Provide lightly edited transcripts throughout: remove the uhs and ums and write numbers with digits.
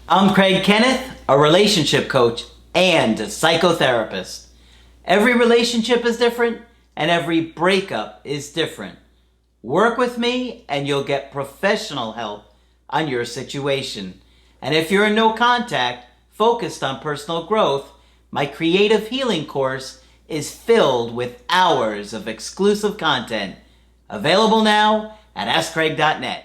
I'm Craig Kenneth, a relationship coach and a psychotherapist. Every relationship is different and every breakup is different. Work with me and you'll get professional help on your situation. And if you're in no contact, focused on personal growth, my creative healing course is filled with hours of exclusive content. Available now at AskCraig.net.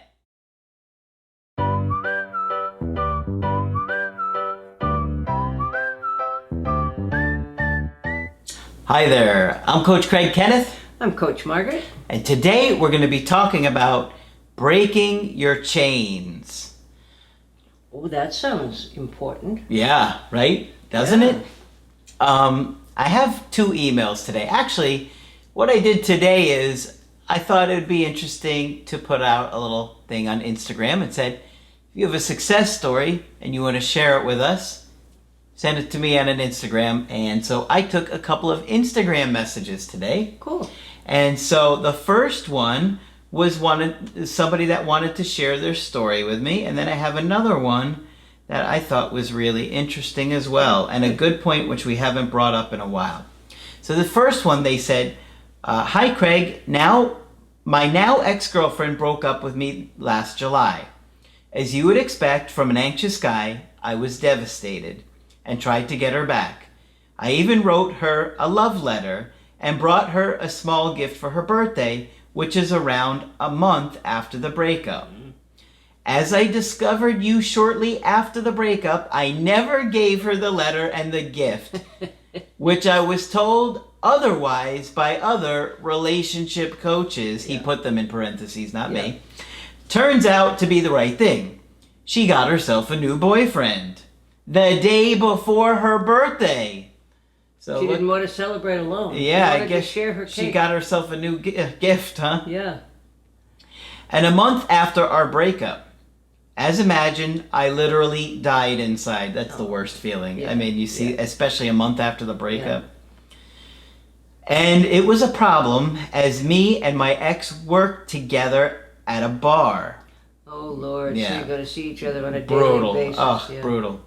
Hi there, I'm Coach Craig Kenneth. I'm Coach Margaret. And today we're going to be talking about breaking your chains. Oh, that sounds important. Yeah, right? Doesn't it? I have 2 emails today. Actually, what I did today is I thought it would be interesting to put out a little thing on Instagram and said, if you have a success story and you want to share it with us, send it to me on an Instagram. And so I took a couple of Instagram messages today. Cool. And so the first one was somebody that wanted to share their story with me. And then I have another one that I thought was really interesting as well. And a good point which we haven't brought up in a while. So the first one, they said, hi Craig, my now ex-girlfriend broke up with me last July. As you would expect from an anxious guy, I was devastated and tried to get her back. I even wrote her a love letter and brought her a small gift for her birthday, which is around a month after the breakup. As I discovered you shortly after the breakup, I never gave her the letter and the gift, which I was told otherwise by other relationship coaches. He put them in parentheses, not me. Turns out to be the right thing. She got herself a new boyfriend the day before her birthday. So she didn't want to celebrate alone. Yeah, she I guess to share her cake. She got herself a new gift, huh? Yeah. And a month after our breakup, as imagined, I literally died inside. That's the worst feeling. Yeah. I mean, you see, especially a month after the breakup. Yeah. And it was a problem as me and my ex worked together at a bar. Oh, Lord. Yeah. So you're going to see each other on a daily basis. Oh, brutal.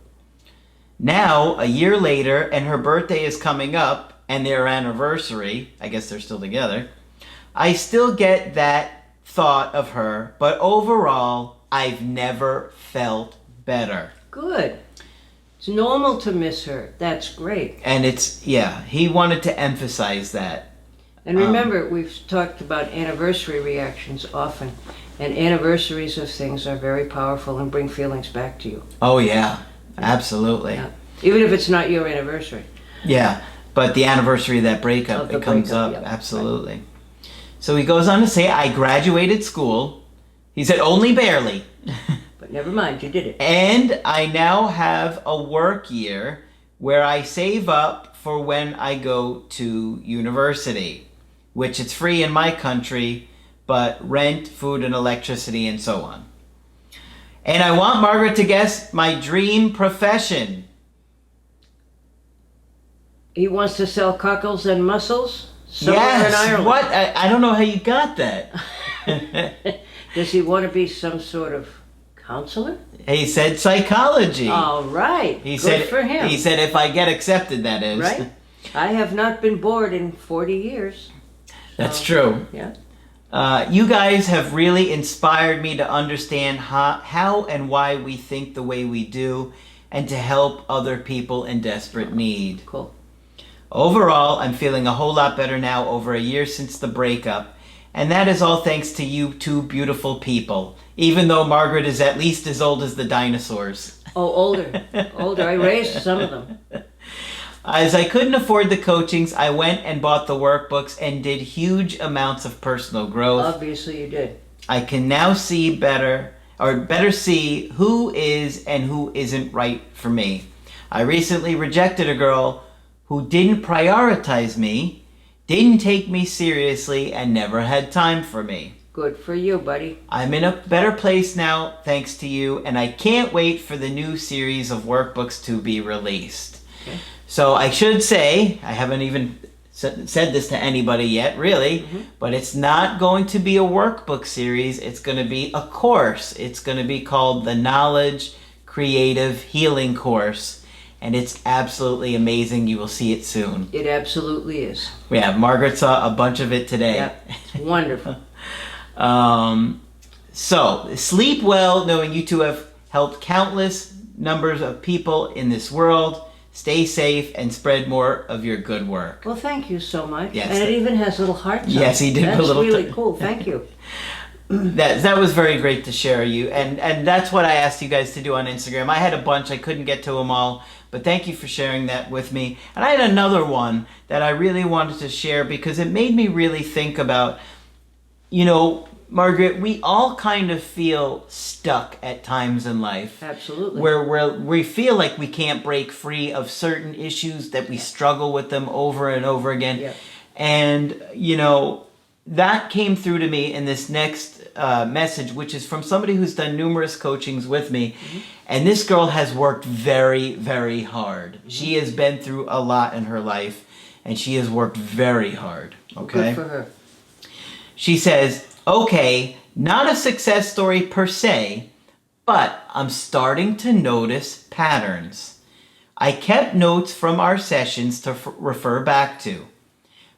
Now, a year later, and her birthday is coming up, and their anniversary, I guess they're still together, I still get that thought of her, but overall, I've never felt better. Good. It's normal to miss her. That's great. And he wanted to emphasize that. And remember, we've talked about anniversary reactions often, and anniversaries of things are very powerful and bring feelings back to you. Oh, yeah. Absolutely. Yeah. Even if it's not your anniversary. Yeah, but the anniversary of that breakup, it comes up. Yep. Absolutely. Right. So he goes on to say, I graduated school. He said, only barely. But never mind, you did it. And I now have a work year where I save up for when I go to university, which it's free in my country, but rent, food, and electricity, and so on. And I want Margaret to guess my dream profession. He wants to sell cockles and mussels somewhere in Ireland. What? I don't know how you got that. Does he want to be some sort of counselor? He said psychology. All right. Good for him. He said if I get accepted, that is. Right. I have not been bored in 40 years. So, that's true. Yeah. You guys have really inspired me to understand how and why we think the way we do and to help other people in desperate need. Cool. Overall, I'm feeling a whole lot better now over a year since the breakup, and that is all thanks to you 2 beautiful people, even though Margaret is at least as old as the dinosaurs. Oh, older. I raised some of them. As I couldn't afford the coachings, I went and bought the workbooks and did huge amounts of personal growth. Obviously you did. I can now see better see who is and who isn't right for me. I recently rejected a girl who didn't prioritize me, didn't take me seriously, and never had time for me. Good for you, buddy. I'm in a better place now, thanks to you, and I can't wait for the new series of workbooks to be released. Okay. So I should say, I haven't even said this to anybody yet, really, but it's not going to be a workbook series. It's going to be a course. It's going to be called the Knowledge creative healing course, and it's absolutely amazing. You will see it soon. It absolutely is. Yeah, Margaret saw a bunch of it today. Yeah, it's wonderful. So, sleep well, knowing you two have helped countless numbers of people in this world. Stay safe and spread more of your good work. Well, thank you so much. Yes. And it even has little hearts on it. Yes, he did That's put little really cool. Thank you. That was very great to share you, and that's what I asked you guys to do on Instagram. I had a bunch, I couldn't get to them all, but thank you for sharing that with me. And I had another one that I really wanted to share because it made me really think about, you know, Margaret, we all kind of feel stuck at times in life. Absolutely. Where we feel like we can't break free of certain issues, that we struggle with them over and over again. Yeah. And, you know, that came through to me in this next message, which is from somebody who's done numerous coachings with me. Mm-hmm. And this girl has worked very, very hard. Mm-hmm. She has been through a lot in her life, and she has worked very hard. Okay? Good for her. She says, okay, not a success story per se, but I'm starting to notice patterns. I kept notes from our sessions to refer back to.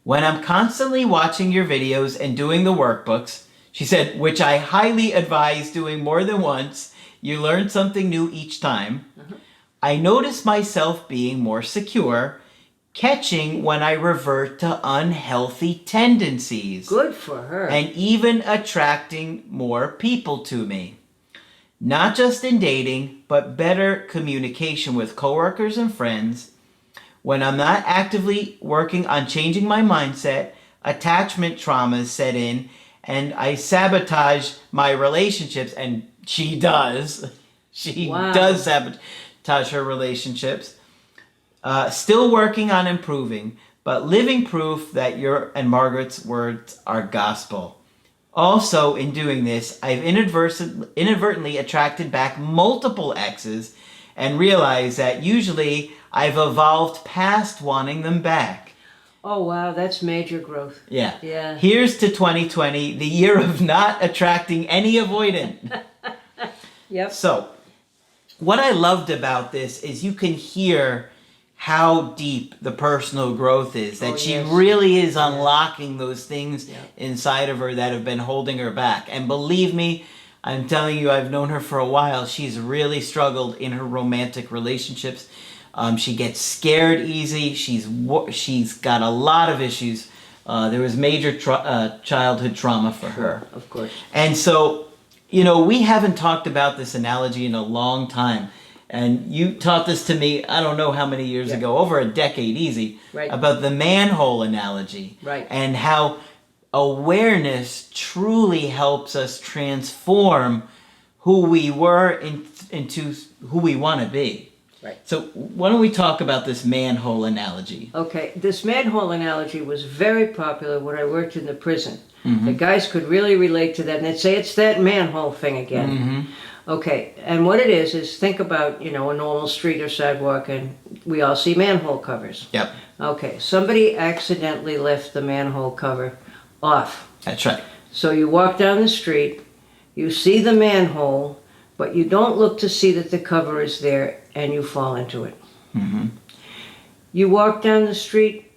When I'm constantly watching your videos and doing the workbooks, she said, which I highly advise doing more than once, you learn something new each time. Uh-huh. I notice myself being more secure, catching when I revert to unhealthy tendencies. Good for her. And even attracting more people to me. Not just in dating, but better communication with coworkers and friends. When I'm not actively working on changing my mindset, attachment traumas set in, and I sabotage my relationships, and she does. She does sabotage her relationships. Still working on improving, but living proof that your and Margaret's words are gospel. Also, in doing this, I've inadvertently attracted back multiple exes and realized that usually I've evolved past wanting them back. Oh, wow, that's major growth. Yeah. Yeah. Here's to 2020, the year of not attracting any avoidant. Yep. So, what I loved about this is you can hear how deep the personal growth is, that she really is unlocking those things inside of her that have been holding her back. And believe me, I'm telling you, I've known her for a while. She's really struggled in her romantic relationships. She gets scared easy. She's got a lot of issues. There was major childhood trauma for her. Of course. And so, you know, we haven't talked about this analogy in a long time. And you taught this to me, I don't know how many years ago, over a decade easy, about the manhole analogy. Right. And how awareness truly helps us transform who we were into who we want to be. Right. So why don't we talk about this manhole analogy? Okay, this manhole analogy was very popular when I worked in the prison. Mm-hmm. The guys could really relate to that, and they'd say, it's that manhole thing again. Mm-hmm. Okay, and what it is think about, you know, a normal street or sidewalk, and we all see manhole covers. Yep. Okay, somebody accidentally left the manhole cover off. That's right. So you walk down the street, you see the manhole, but you don't look to see that the cover is there, and you fall into it. Mm-hmm. You walk down the street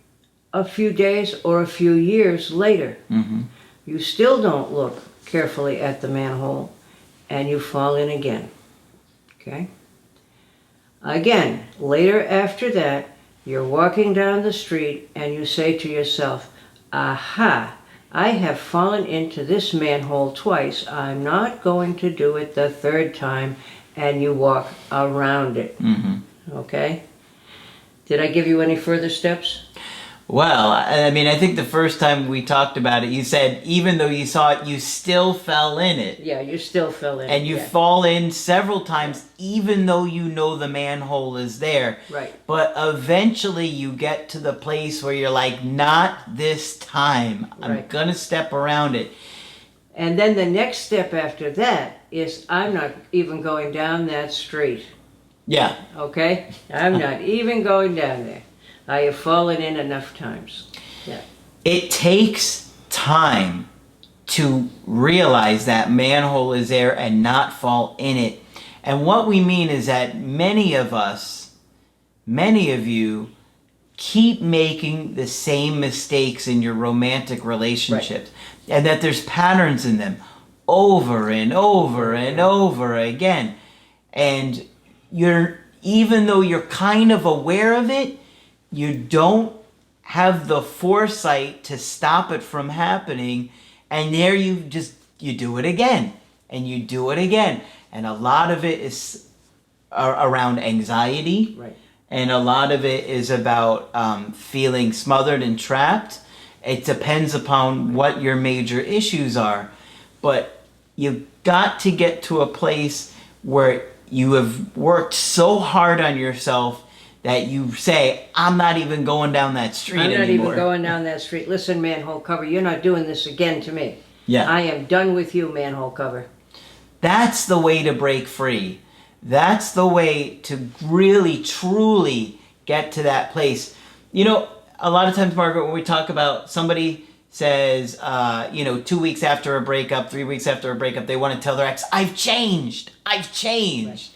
a few days or a few years later. Mm-hmm. You still don't look carefully at the manhole, and you fall in again. Okay? Again, later after that, you're walking down the street and you say to yourself, aha, I have fallen into this manhole twice. I'm not going to do it the third time, and you walk around it. Mm-hmm. Okay? Did I give you any further steps? Well, I mean, I think the first time we talked about it, you said even though you saw it, you still fell in it. Yeah, you still fell in. And you fall in several times, even though you know the manhole is there. Right. But eventually you get to the place where you're like, not this time. I'm going to step around it. And then the next step after that is, I'm not even going down that street. Yeah. Okay? I'm not even going down there. I have fallen in enough times. Yeah. It takes time to realize that manhole is there and not fall in it. And what we mean is that many of us, many of you, keep making the same mistakes in your romantic relationships, and that there's patterns in them over and over and over again. And even though you're kind of aware of it, you don't have the foresight to stop it from happening, and there you do it again, and you do it again. And a lot of it is around anxiety. Right. And a lot of it is about feeling smothered and trapped. It depends upon what your major issues are. But you've got to get to a place where you have worked so hard on yourself that you say, I'm not even going down that street anymore. I'm not even going down that street. Listen, manhole cover, you're not doing this again to me. Yeah. I am done with you, manhole cover. That's the way to break free. That's the way to really, truly get to that place. You know, a lot of times, Margaret, when we talk about somebody says, 2 weeks after a breakup, 3 weeks after a breakup, they want to tell their ex, I've changed. Right.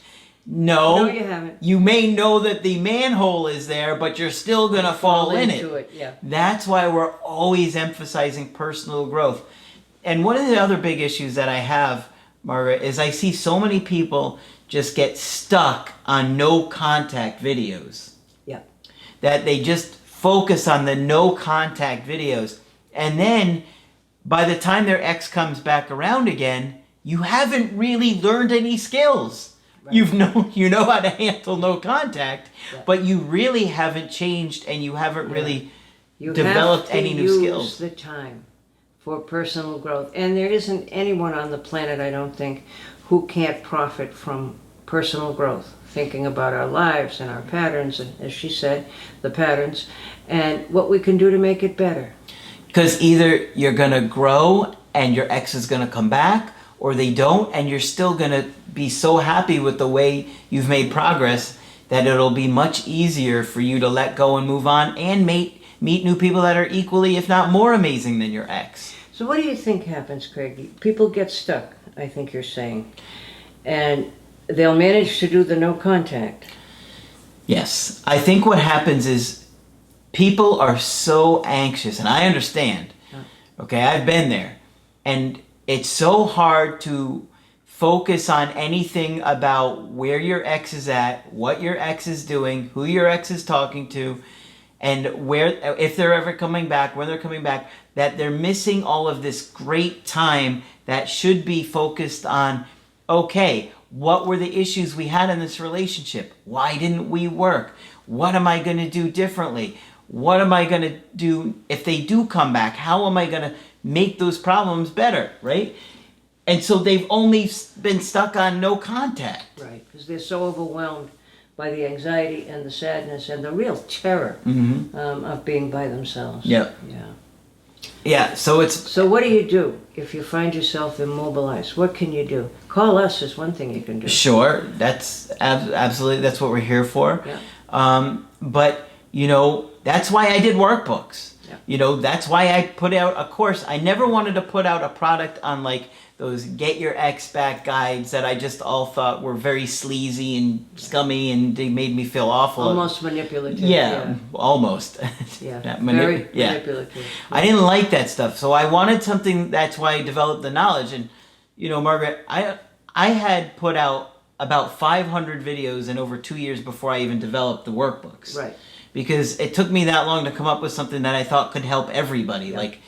No, you haven't. You may know that the manhole is there, but you're still going to fall in it. Yeah. That's why we're always emphasizing personal growth. And one of the other big issues that I have, Margaret, is I see so many people just get stuck on no contact videos. Yeah. That they just focus on the no contact videos. And then by the time their ex comes back around again, you haven't really learned any skills. Right. You know how to handle no contact, but you really haven't changed, and you haven't really developed any new skills. You have to use the time for personal growth. And there isn't anyone on the planet, I don't think, who can't profit from personal growth, thinking about our lives and our patterns, and as she said, the patterns, and what we can do to make it better. Because either you're going to grow and your ex is going to come back, or they don't, and you're still going to be so happy with the way you've made progress that it'll be much easier for you to let go and move on and meet new people that are equally, if not more amazing than your ex. So what do you think happens, Craig? People get stuck, I think you're saying, and they'll manage to do the no contact. Yes. I think what happens is people are so anxious, and I understand. Okay, I've been there. And it's so hard to focus on anything about where your ex is at, what your ex is doing, who your ex is talking to, and where, if they're ever coming back, when they're coming back, that they're missing all of this great time that should be focused on, okay, what were the issues we had in this relationship? Why didn't we work? What am I going to do differently? What am I going to do if they do come back? How am I going to make those problems better, right? And so they've only been stuck on no contact. Right, because they're so overwhelmed by the anxiety and the sadness and the real terror of being by themselves. Yep. Yeah, So what do you do if you find yourself immobilized? What can you do? Call us is one thing you can do. Sure, that's absolutely, that's what we're here for. Yeah. But, that's why I did workbooks. Yeah. That's why I put out a course. I never wanted to put out a product on like those get your ex back guides that I just all thought were very sleazy and scummy, and they made me feel awful. Almost manipulative. Yeah. Almost. Yeah, very manipulative. I didn't like that stuff, so I wanted something. That's why I developed the knowledge. And Margaret, I had put out about 500 videos in over 2 years before I even developed the workbooks. Right. Because it took me that long to come up with something that I thought could help everybody. Yeah. Like,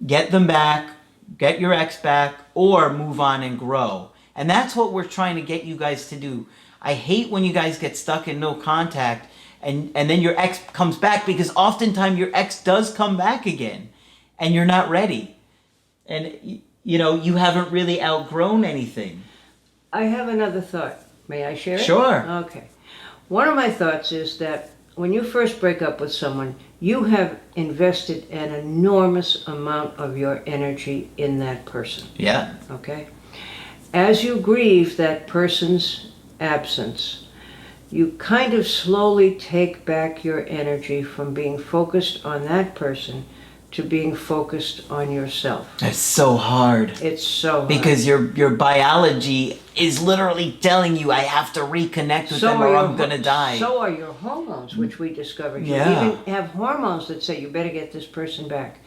get them back, get your ex back, or move on and grow. And that's what we're trying to get you guys to do. I hate when you guys get stuck in no contact and then your ex comes back, because oftentimes your ex does come back again and you're not ready. And, you haven't really outgrown anything. I have another thought. May I share it? Sure. Okay. One of my thoughts is that when you first break up with someone, you have invested an enormous amount of your energy in that person. Yeah. Okay? As you grieve that person's absence, you kind of slowly take back your energy from being focused on that person to being focused on yourself. That's so hard. It's so hard. Because your biology is literally telling you, I have to reconnect with them or I'm going to die. So are your hormones, which we discovered. You Yeah. even have hormones that say you better get this person back.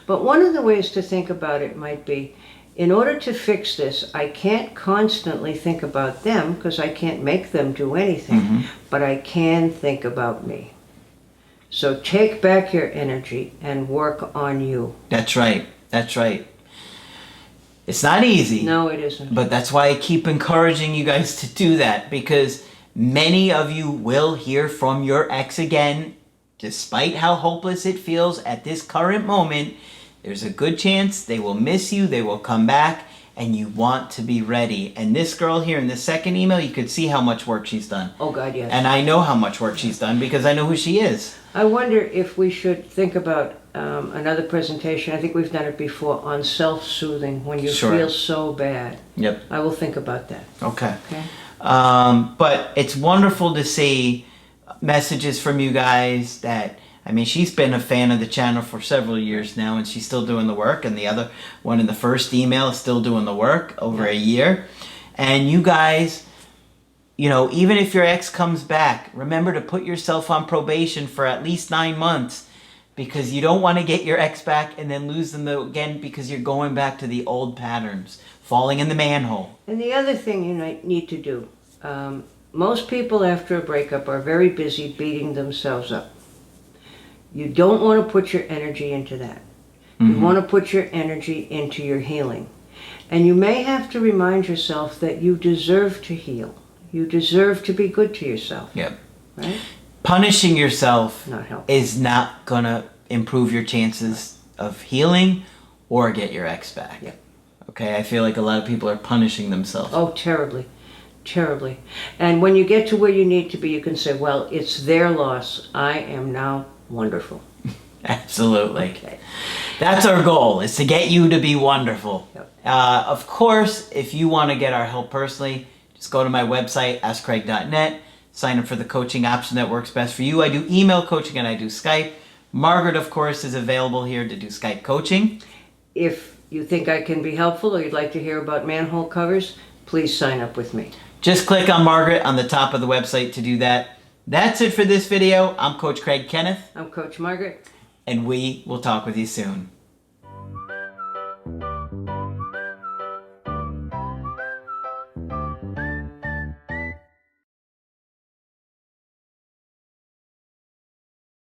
But one of the ways to think about it might be, in order to fix this, I can't constantly think about them because I can't make them do anything, but I can think about me. So take back your energy and work on you. That's right. That's right. It's not easy. No, it isn't. But that's why I keep encouraging you guys to do that, because many of you will hear from your ex again, despite how hopeless it feels at this current moment. There's a good chance they will miss you, they will come back, and you want to be ready. And this girl here in the second email, you could see how much work she's done. Oh, God, yes. And I know how much work she's done because I know who she is. I wonder if we should think about another presentation. I think we've done it before on self-soothing when you Sure. feel so bad. Yep. I will think about that. Okay. Okay. But it's wonderful to see messages from you guys that, I mean, she's been a fan of the channel for several years now, and she's still doing the work. And the other one in the first email is still doing the work over a year. And you guys, you know, even if your ex comes back, remember to put yourself on probation for at least 9 months, because you don't want to get your ex back and then lose them again because you're going back to the old patterns, falling in the manhole. And the other thing you need to do, most people after a breakup are very busy beating themselves up. You don't want to put your energy into that. You want to put your energy into your healing. And you may have to remind yourself that you deserve to heal. You deserve to be good to yourself. Yep. Right? Punishing yourself Not helpful. is not going to improve your chances of healing or get your ex back. Yep. Okay, I feel like a lot of people are punishing themselves. Oh, terribly. Terribly. And when you get to where you need to be, you can say, well, it's their loss. I am now wonderful. Absolutely. Okay. That's our goal, is to get you to be wonderful. Yep. Of course, if you want to get our help personally, just go to my website, askcraig.net, sign up for the coaching option that works best for you. I do email coaching and I do Skype. Margaret, of course, is available here to do Skype coaching. If you think I can be helpful or you'd like to hear about manhole covers, please sign up with me. Just click on Margaret on the top of the website to do that. That's it for this video. I'm Coach Craig Kenneth, I'm Coach Margaret. and we will talk with you soon.